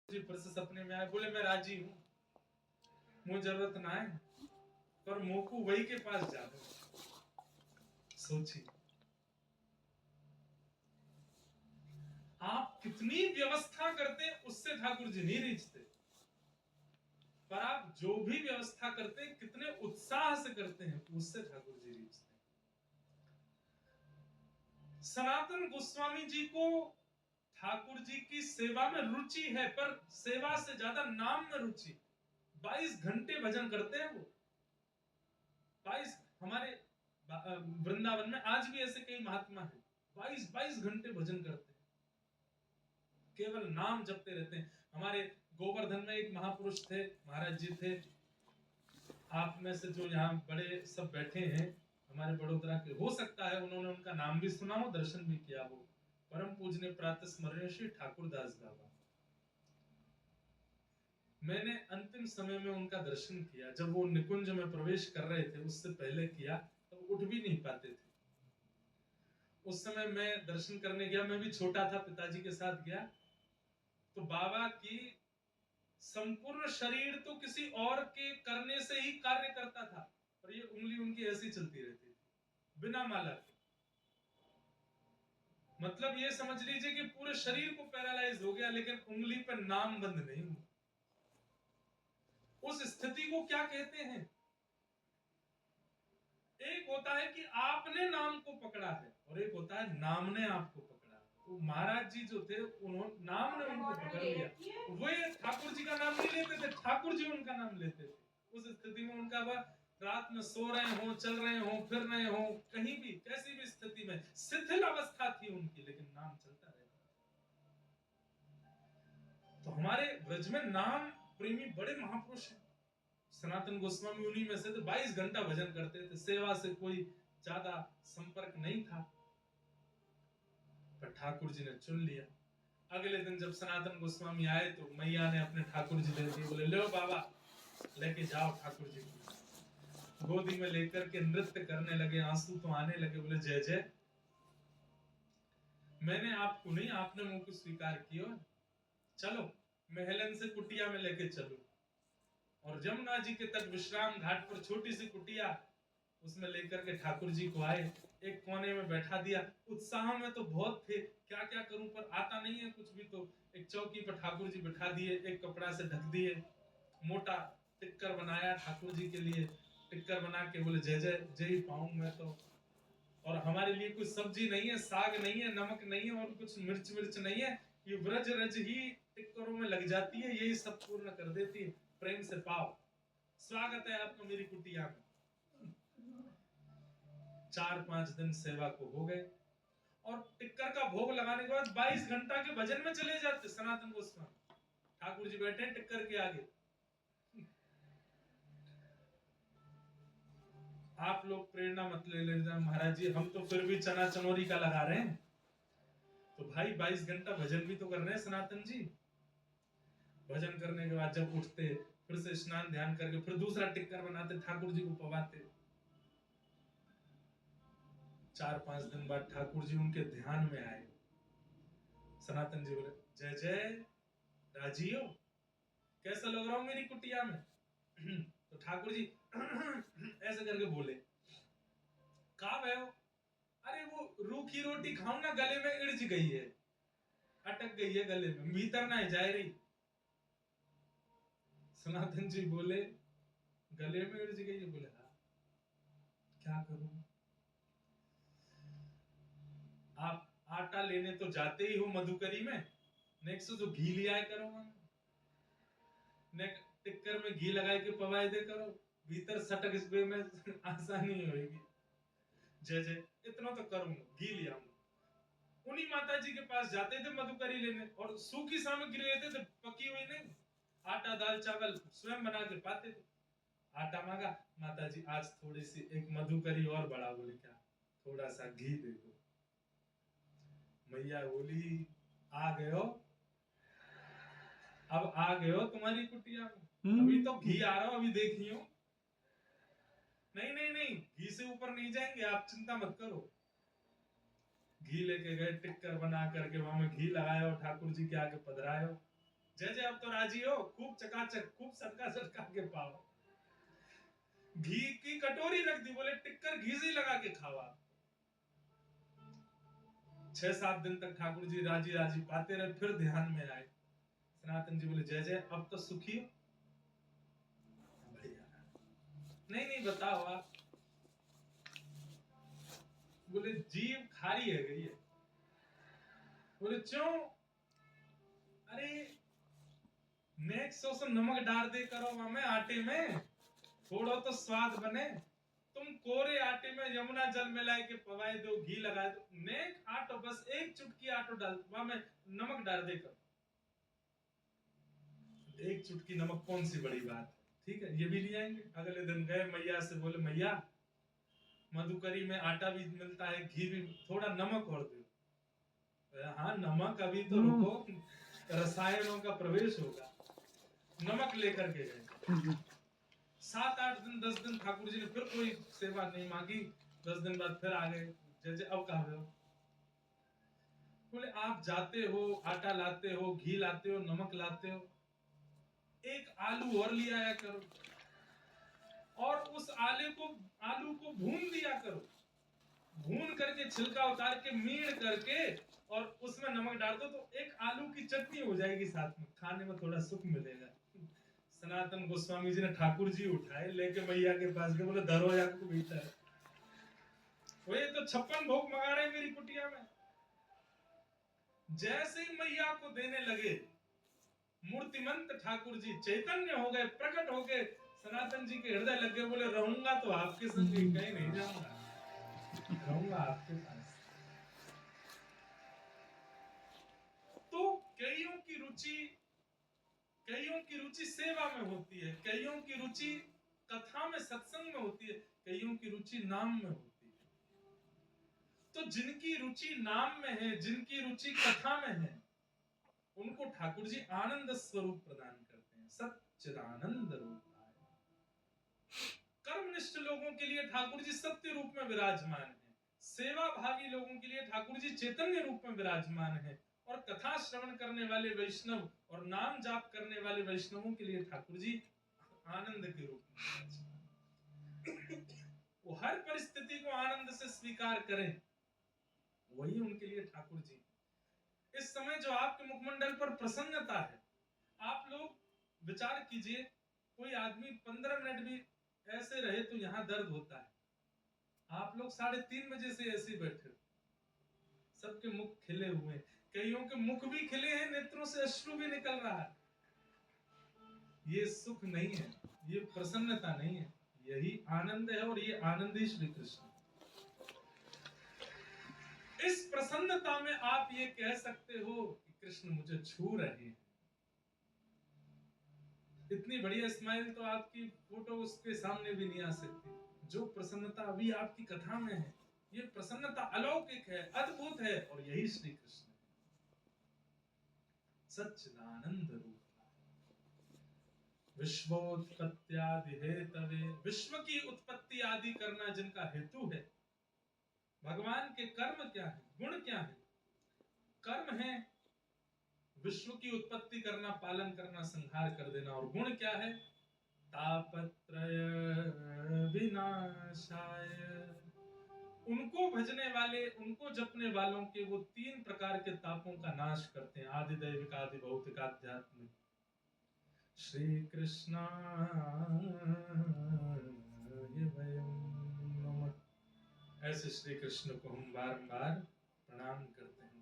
जी फिर से सपने में आए, बोले मैं राजी हूँ, मुझे जरूरत ना है, पर मोकू वही के पास जा दो। सोचिए आप कितनी व्यवस्था करते उससे ठाकुर जी नहीं रीझते, पर आप जो भी व्यवस्था करते कितने उत्साह से करते हैं उससे ठाकुर जी रीझते। सनातन गोस्वामी जी को ठाकुर जी की सेवा में रुचि है, पर सेवा से ज्यादा नाम में रुचि। 22 घंटे भजन करते हैं वो। 22 हमारे वृंदावन में आज भी ऐसे कई महात्मा हैं, 22 घंटे भजन करते हैं, केवल नाम जपते रहते हैं। हमारे गोवर्धन में एक महापुरुष थे, महाराज जी थे, आप में से जो यहाँ बड़े सब बैठे हैं हमारे बड़ोदरा के, हो सकता है उन्होंने उनका नाम भी सुना हो, दर्शन भी किया हो। परम पूजनीय प्रातः स्मरणीय श्री ठाकुर दास बाबा। मैंने अंतिम समय में उनका दर्शन किया, जब वो निकुंज में प्रवेश कर रहे थे, उससे पहले किया, तो उठ भी नहीं पाते थे। उस समय मैं दर्शन करने गया, मैं भी छोटा था, पिताजी के साथ गया, तो बाबा की संपूर्ण शरीर तो किसी और के करने से ही कार्य करता था, और ये उंगली उनकी ऐसी चलती रहती थी बिना माला के। मतलब ये समझ लीजिए कि पूरे शरीर को पैरालाइज हो गया, लेकिन उंगली पर नाम बंद नहीं हुआ। उस स्थिति को क्या कहते हैं? एक होता है कि आपने नाम को पकड़ा है, और एक होता है नाम ने आपको पकड़ा। तो महाराज जी जो थे, उन्होंने नाम ने उनको पकड़ लिया। वे ठाकुर जी का नाम नहीं लेते थे, ठाकुर जी उनका नाम लेते थे। उस स्थिति में उनका वह रात में सो रहे हो, चल रहे हो, फिर रहे हो, कहीं भी कैसी भी स्थिति में शिथिल अवस्था थी उनकी, लेकिन नाम चलता रहता। तो हमारे ब्रज में नाम प्रेमी बड़े महापुरुष हैं। सनातन गोस्वामी उन्हीं में से थे। 22 घंटा भजन करते थे, सेवा से कोई ज्यादा संपर्क नहीं था, पर ठाकुर जी ने चुन लिया। अगले दिन जब सनातन गोस्वामी आए तो मैया ने अपने ठाकुर जी दे दिए, बोले लो बाबा, लेके जाओ ठाकुर जी को। गोदी में लेकर के नृत्य करने लगे, आंसू तो आने लगे, बोले जय जय, मैंने आपको नहीं, आपने मुझको स्वीकार किया, चलो महलन से कुटिया में लेके चलो। और जमुना जी के तट विश्राम घाट पर छोटी सी कुटिया, उसमें लेकर के ठाकुर जी को आए, एक कोने में बैठा दिया। उत्साह में तो बहुत थे, क्या क्या करूं, पर आता नहीं है कुछ भी। तो एक चौकी पर ठाकुर जी बिठा दिए, एक कपड़ा से ढक दिए, मोटा टिक्कर बनाया ठाकुर जी के लिए, टिक्कर बना के बोले जय जय जय ही पाऊं मैं तो। और हमारे लिए कुछ सब्जी नहीं है, साग नहीं है, नमक नहीं है, और कुछ मिर्च मिर्च नहीं है, ये व्रज रज ही टिक्करों में लग जाती है, यही सब पूर्ण कर देती है। प्रेम से पाओ, स्वागत है आपका मेरी कुटिया में। 4-5 दिन सेवा को हो गए, और टिक्कर का भोग लगाने के बाद 22 घंटा के भजन में चले जाते सनातन गोस्वामी। ठाकुर जी बैठे टिक्कर के आगे। आप लोग प्रेरणा मत ले लेना महाराज जी, हम तो फिर भी चना चनोरी का लगा रहे हैं। तो भाई 22 घंटा भजन भी तो कर रहे हैं सनातन जी। भजन करने के बाद जब उठते, फिर से स्नान ध्यान करके फिर दूसरा टिक्कर बनाते, ठाकुर जी को पवाते। 4-5 दिन बाद ठाकुर जी उनके ध्यान में आए। सनातन जी बोले जय जय, राजी हो, कैसा लग रहा हूं मेरी कुटिया में? तो ठाकुर जी ऐसे करके बोले, कहा गए हो? अरे वो रूखी रोटी खाऊं ना, गले में इड़ज गई है, अटक गई है गले में, भीतर ना जा रही। सनातन जी बोले गले में इड़ज गई है? बोले हाँ, क्या करूं? आप आटा लेने तो जाते ही हो मधुकरी में, नेक्स्ट तो घी लिया करो, टिक्कर में घी लगाए के पवाए दे करो, भीतर सटक इस में आसानी होगी। जय जय इतना तो करूंगा, घी लिया। उन्हीं माता जी के पास जाते थे मधुकरी लेने, और सूखी सामग्री लेते थे, पकी हुई नहीं, आटा दाल चावल स्वयं बना के पाते थे। आटा मांगा, माता जी आज थोड़ी सी एक मधुकरी और बढ़ा। बोले क्या? थोड़ा सा घी दे दो। मैया बोली आ गए हो, अब आ गए हो तुम्हारी कुटिया में, अभी तो घी आ रहा हो, अभी देखियो। नहीं नहीं नहीं, घी से ऊपर नहीं जाएंगे आप, चिंता मत करो। घी लेके गए, टिक्कर बना करके वहां में घी लगाया और ठाकुर जी के आगे पधरायो। जय जय अब तो राजी हो, खूब चकाचक, खूब सटका सटका के पाओ। घी की कटोरी रख दी, बोले टिक्कर घी से लगा के खाओ आप। 6-7 दिन तक ठाकुर जी राजी राजी पाते रहे, फिर ध्यान में आए। सनातन जी बोले जय जय अब तो सुखी हो। नहीं नहीं बताओ आप। बोले जीभ खारी है गई है। बोले क्यों? अरे नेक्स्ट सो नमक डाल दे करो हमें आटे में, थोड़ा तो स्वाद बने। तुम कोरे आटे में यमुना जल मिलाए के पवाए दो, घी लगाए दो, नेक आटो बस एक चुटकी आटो डाल में नमक डाल दे करो। एक चुटकी नमक कौन सी बड़ी बात, ठीक है ये भी ले आएंगे। अगले दिन गए मैया से, बोले मैया मधुकरी में आटा भी मिलता है, घी भी, थोड़ा नमक और दो। हाँ नमक अभी तो रुको, रसायनों का प्रवेश होगा। नमक लेकर के गए। 7-8 दिन 10 दिन ठाकुर जी ने फिर कोई सेवा नहीं मांगी। 10 दिन बाद फिर आ गए, जैसे अब कहा हो। बोले आप जाते हो, आटा लाते हो, घी लाते हो, नमक लाते हो, एक आलू और ले आया करो और उस आलू को भून दिया करो। भून करके छिलका उतार के मीड़ करके और उसमें नमक डाल दो तो एक आलू की चटनी हो जाएगी, साथ में खाने में थोड़ा सुख मिलेगा। सनातन गोस्वामी जी ने ठाकुर जी उठाए, लेके मैया के पास गए, बोले धरो या को भीतर। वो तो 56 भोग मंगा रहे मेरी कुटिया में। जैसे ही मैया को देने लगे, मूर्तिमंत ठाकुर जी चैतन्य हो गए, प्रकट हो गए। सनातन जी के हृदय लग गए, बोले रहूंगा तो आपके संग ही, कहीं नहीं जाऊंगा, रहूंगा आपके पास। तो कईयों की रुचि सेवा में होती है, कईयों की रुचि कथा में सत्संग में होती है, कईयों की रुचि नाम में होती है। तो जिनकी रुचि नाम में है, जिनकी रुचि कथा में है, उनको ठाकुर जी आनंद स्वरूप प्रदान करते हैं, सच्चिदानंद रूप। कर्मनिष्ठ लोगों के लिए ठाकुर जी सत्य रूप में विराजमान है, सेवा भावी लोगों के लिए ठाकुर जी चैतन्य रूप में विराजमान है, और कथा श्रवण करने वाले वैष्णव और नाम जाप करने वाले वैष्णवों के लिए ठाकुर जी आनंद के रूप में। वो हर परिस्थिति को आनंद से स्वीकार करें, वही उनके लिए ठाकुर जी। इस समय जो आपके मुखमंडल पर प्रसन्नता है, आप लोग विचार कीजिए, कोई आदमी 15 मिनट भी ऐसे रहे तो यहाँ दर्द होता है। आप लोग 3:30 बजे से ऐसे बैठे, सबके मुख खिले हुए, कईयों के मुख भी खिले हैं, नेत्रों से अश्रु भी निकल रहा है। ये सुख नहीं है, ये प्रसन्नता नहीं है, यही आनंद है, और ये आनंद ही श्री कृष्ण। इस प्रसन्नता में आप ये कह सकते हो कि कृष्ण मुझे छू रहे हैं। इतनी बढ़िया स्माइल तो आपकी फोटो उसके सामने भी नहीं आ सकती। जो प्रसन्नता अभी आपकी कथा में है, ये प्रसन्नता अलौकिक है, अद्भुत है, और यही श्री कृष्ण है, सच्चिदानंद रूप। विश्वोत्पत्त्यादि हेतवे, विश्व की उत्पत्ति आदि करना जिनका हेतु है। भगवान के कर्म क्या है, गुण क्या है? कर्म है विश्व की उत्पत्ति करना, पालन करना, संहार कर देना, और गुण क्या है? तापत्रय विनाशाय। उनको भजने वाले, उनको जपने वालों के वो 3 प्रकार के तापों का नाश करते हैं, आदि दैविक, आदि भौतिक, आध्यात्मिक। श्री कृष्णा ऐसे श्री कृष्ण को हम बारंबार प्रणाम करते हैं।